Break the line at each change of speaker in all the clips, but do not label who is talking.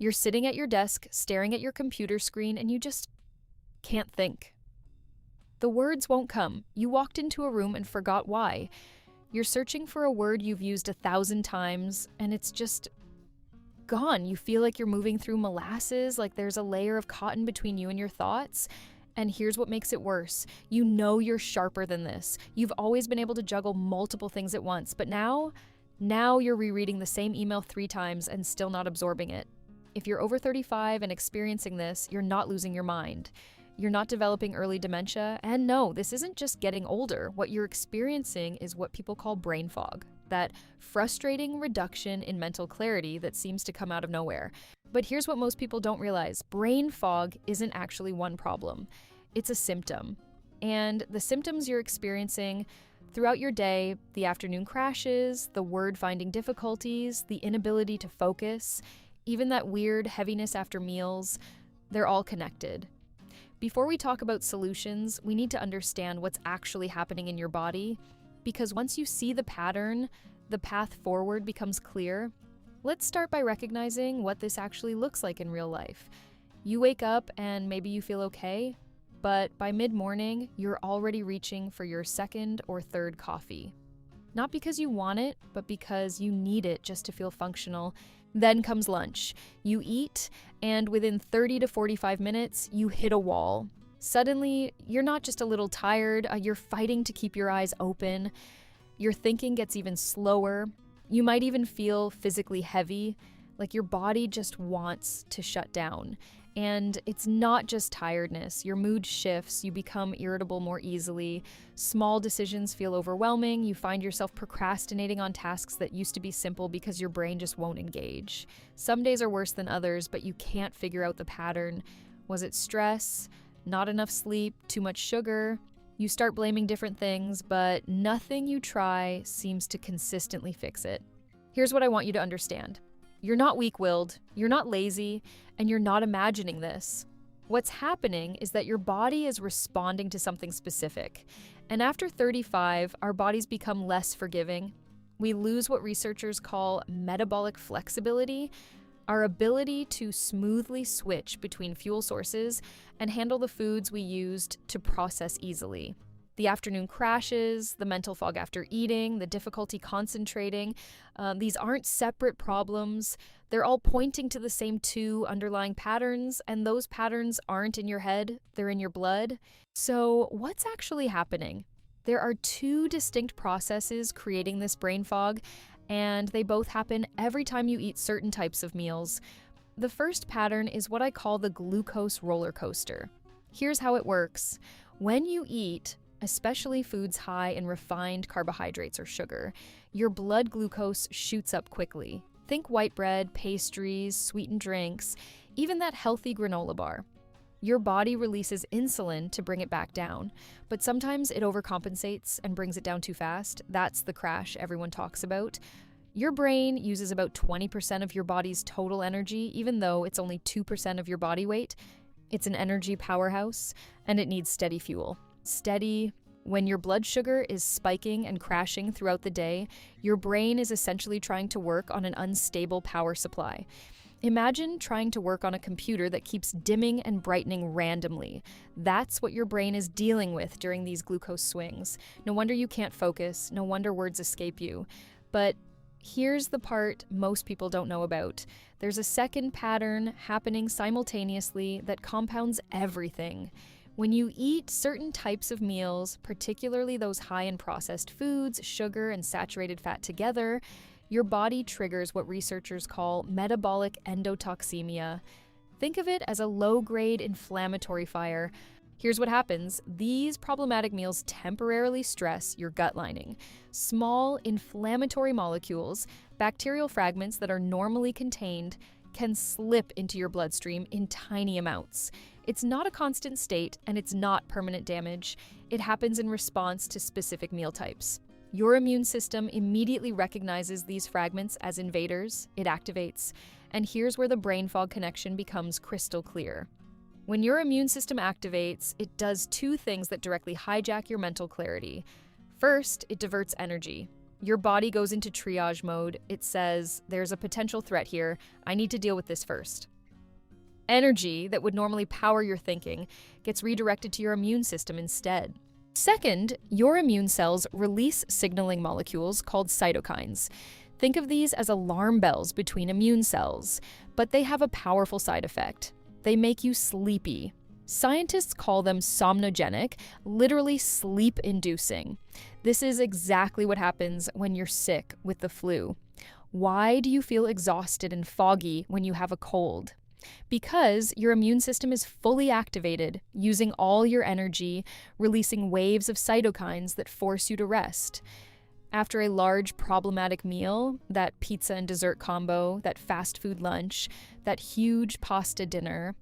You're sitting at your desk, staring at your computer screen, and you just can't think. The words won't come. You walked into a room and forgot why. You're searching for a word you've used 1,000 times, and it's just gone. You feel like you're moving through molasses, like there's a layer of cotton between you and your thoughts. And here's what makes it worse. You know you're sharper than this. You've always been able to juggle multiple things at once, but now you're rereading the same email 3 times and still not absorbing it. If you're over 35 and experiencing this, you're not losing your mind. You're not developing early dementia, and no, this isn't just getting older. What you're experiencing is what people call brain fog, that frustrating reduction in mental clarity that seems to come out of nowhere. But here's what most people don't realize. Brain fog isn't actually one problem. It's a symptom. And the symptoms you're experiencing throughout your day, the afternoon crashes, the word-finding difficulties, the inability to focus, even that weird heaviness after meals, they're all connected. Before we talk about solutions, we need to understand what's actually happening in your body, because once you see the pattern, the path forward becomes clear. Let's start by recognizing what this actually looks like in real life. You wake up and maybe you feel okay, but by mid-morning, you're already reaching for your second or third coffee. Not because you want it, but because you need it just to feel functional. Then comes lunch. You eat, and within 30 to 45 minutes, you hit a wall. Suddenly, you're not just a little tired, you're fighting to keep your eyes open. Your thinking gets even slower. You might even feel physically heavy, like your body just wants to shut down. And it's not just tiredness. Your mood shifts, you become irritable more easily, small decisions feel overwhelming, you find yourself procrastinating on tasks that used to be simple because your brain just won't engage. Some days are worse than others, but you can't figure out the pattern. Was it stress? Not enough sleep? Too much sugar? You start blaming different things, but nothing you try seems to consistently fix it. Here's what I want you to understand. You're not weak-willed, you're not lazy, and you're not imagining this. What's happening is that your body is responding to something specific. And after 35, our bodies become less forgiving. We lose what researchers call metabolic flexibility, our ability to smoothly switch between fuel sources and handle the foods we used to process easily. The afternoon crashes, the mental fog after eating, the difficulty concentrating, these aren't separate problems. They're all pointing to the same 2 underlying patterns, and those patterns aren't in your head, they're in your blood. So what's actually happening? There are 2 distinct processes creating this brain fog, and they both happen every time you eat certain types of meals. The first pattern is what I call the glucose roller coaster. Here's how it works. When you eat, especially foods high in refined carbohydrates or sugar, your blood glucose shoots up quickly. Think white bread, pastries, sweetened drinks, even that healthy granola bar. Your body releases insulin to bring it back down, but sometimes it overcompensates and brings it down too fast. That's the crash everyone talks about. Your brain uses about 20% of your body's total energy, even though it's only 2% of your body weight. It's an energy powerhouse, and it needs steady fuel. Steady. When your blood sugar is spiking and crashing throughout the day, your brain is essentially trying to work on an unstable power supply. Imagine trying to work on a computer that keeps dimming and brightening randomly. That's what your brain is dealing with during these glucose swings. No wonder you can't focus, no wonder words escape you. But here's the part most people don't know about. There's a second pattern happening simultaneously that compounds everything. When you eat certain types of meals, particularly those high in processed foods, sugar, and saturated fat together, your body triggers what researchers call metabolic endotoxemia. Think of it as a low-grade inflammatory fire. Here's what happens. These problematic meals temporarily stress your gut lining. Small inflammatory molecules, bacterial fragments that are normally contained, can slip into your bloodstream in tiny amounts. It's not a constant state, and it's not permanent damage. It happens in response to specific meal types. Your immune system immediately recognizes these fragments as invaders, it activates, and here's where the brain fog connection becomes crystal clear. When your immune system activates, it does 2 things that directly hijack your mental clarity. First, it diverts energy. Your body goes into triage mode. It says, there's a potential threat here. I need to deal with this first. Energy that would normally power your thinking gets redirected to your immune system instead. Second, your immune cells release signaling molecules called cytokines. Think of these as alarm bells between immune cells, but they have a powerful side effect. They make you sleepy. Scientists call them somnogenic, literally sleep-inducing. This is exactly what happens when you're sick with the flu. Why do you feel exhausted and foggy when you have a cold? Because your immune system is fully activated, using all your energy, releasing waves of cytokines that force you to rest. After a large problematic meal, that pizza and dessert combo, that fast food lunch, that huge pasta dinner,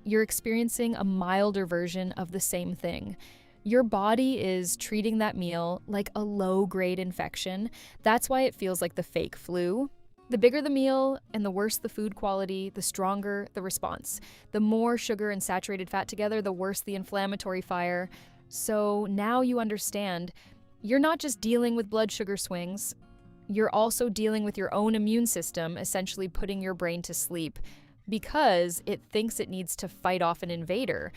you're experiencing a milder version of the same thing. Your body is treating that meal like a low-grade infection. That's why it feels like the fake flu. The bigger the meal and the worse the food quality, the stronger the response. The more sugar and saturated fat together, the worse the inflammatory fire. So now you understand, you're not just dealing with blood sugar swings, you're also dealing with your own immune system, essentially putting your brain to sleep because it thinks it needs to fight off an invader.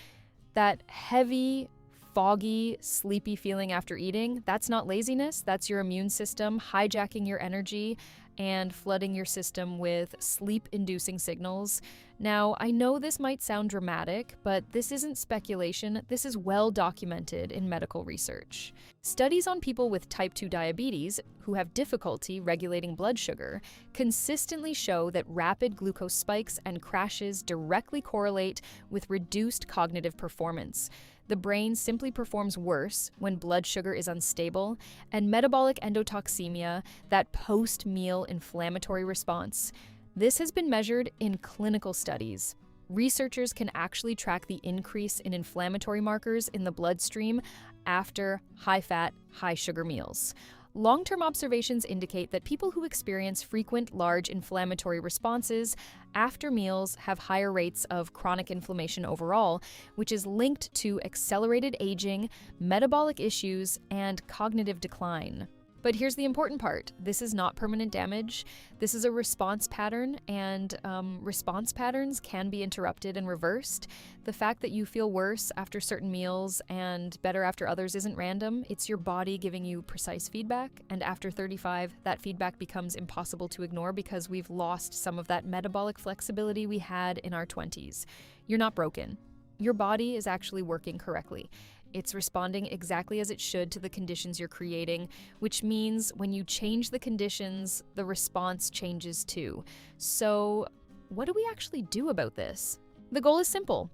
That heavy, foggy, sleepy feeling after eating, that's not laziness, that's your immune system hijacking your energy and flooding your system with sleep-inducing signals. Now, I know this might sound dramatic, but this isn't speculation. This is well documented in medical research. Studies on people with type 2 diabetes who have difficulty regulating blood sugar consistently show that rapid glucose spikes and crashes directly correlate with reduced cognitive performance. The brain simply performs worse when blood sugar is unstable, and metabolic endotoxemia, that post-meal inflammatory response, this has been measured in clinical studies. Researchers can actually track the increase in inflammatory markers in the bloodstream after high-fat, high-sugar meals. Long-term observations indicate that people who experience frequent large inflammatory responses after meals have higher rates of chronic inflammation overall, which is linked to accelerated aging, metabolic issues, and cognitive decline. But here's the important part. This is not permanent damage. This is a response pattern, and response patterns can be interrupted and reversed. The fact that you feel worse after certain meals and better after others isn't random. It's your body giving you precise feedback, and after 35, that feedback becomes impossible to ignore because we've lost some of that metabolic flexibility we had in our 20s. You're not broken. Your body is actually working correctly. It's responding exactly as it should to the conditions you're creating, which means when you change the conditions, the response changes too. So, what do we actually do about this? The goal is simple.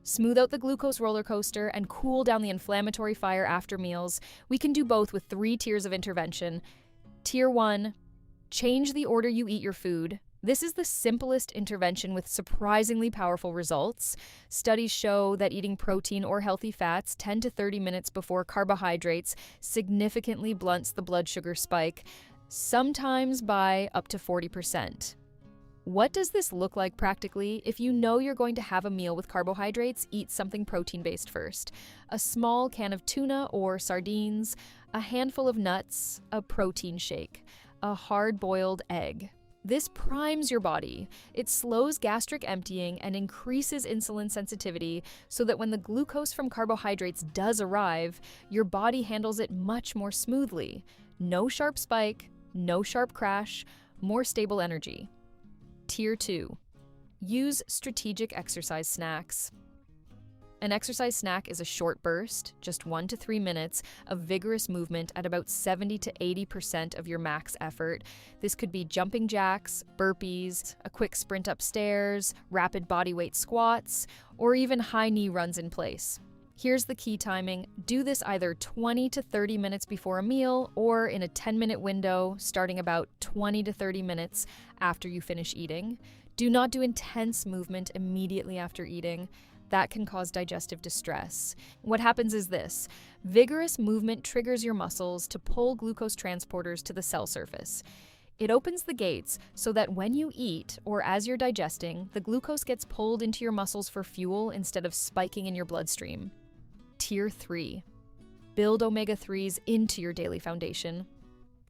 Smooth out the glucose roller coaster and cool down the inflammatory fire after meals. We can do both with 3 tiers of intervention. Tier 1, change the order you eat your food. This is the simplest intervention with surprisingly powerful results. Studies show that eating protein or healthy fats 10 to 30 minutes before carbohydrates significantly blunts the blood sugar spike, sometimes by up to 40%. What does this look like practically? If you know you're going to have a meal with carbohydrates, eat something protein-based first. A small can of tuna or sardines, a handful of nuts, a protein shake, a hard-boiled egg. This primes your body. It slows gastric emptying and increases insulin sensitivity so that when the glucose from carbohydrates does arrive, your body handles it much more smoothly. No sharp spike, no sharp crash, more stable energy. Tier 2. Use strategic exercise snacks. An exercise snack is a short burst, just 1 to 3 minutes, of vigorous movement at about 70 to 80% of your max effort. This could be jumping jacks, burpees, a quick sprint upstairs, rapid bodyweight squats, or even high knee runs in place. Here's the key timing. Do this either 20 to 30 minutes before a meal or in a 10-minute window starting about 20 to 30 minutes after you finish eating. Do not do intense movement immediately after eating. That can cause digestive distress. What happens is this: vigorous movement triggers your muscles to pull glucose transporters to the cell surface. It opens the gates so that when you eat or as you're digesting, the glucose gets pulled into your muscles for fuel instead of spiking in your bloodstream. Tier 3. Build omega-3s into your daily foundation.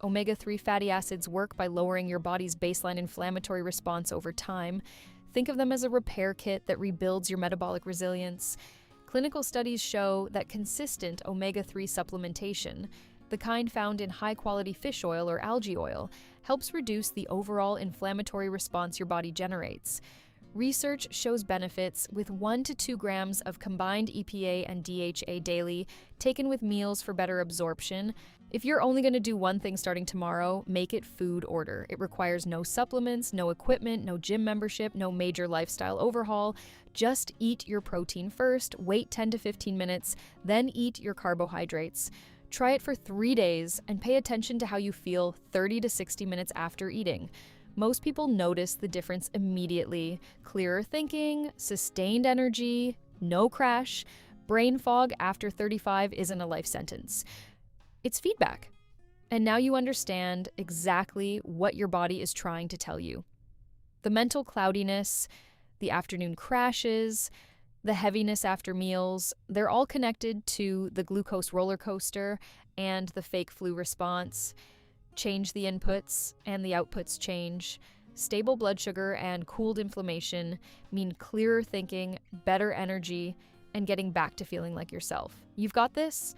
Omega-3 fatty acids work by lowering your body's baseline inflammatory response over time. Think of them as a repair kit that rebuilds your metabolic resilience. Clinical studies show that consistent omega-3 supplementation, the kind found in high-quality fish oil or algae oil, helps reduce the overall inflammatory response your body generates. Research shows benefits with 1 to 2 grams of combined EPA and DHA daily, taken with meals for better absorption. If you're only going to do one thing starting tomorrow, make it food order. It requires no supplements, no equipment, no gym membership, no major lifestyle overhaul. Just eat your protein first, wait 10 to 15 minutes, then eat your carbohydrates. Try it for 3 days and pay attention to how you feel 30 to 60 minutes after eating. Most people notice the difference immediately. Clearer thinking, sustained energy, no crash. Brain fog after 35 isn't a life sentence. It's feedback. And now you understand exactly what your body is trying to tell you. The mental cloudiness, the afternoon crashes, the heaviness after meals, they're all connected to the glucose roller coaster and the fake flu response. Change the inputs and the outputs change. Stable blood sugar and cooled inflammation mean clearer thinking, better energy, and getting back to feeling like yourself. You've got this.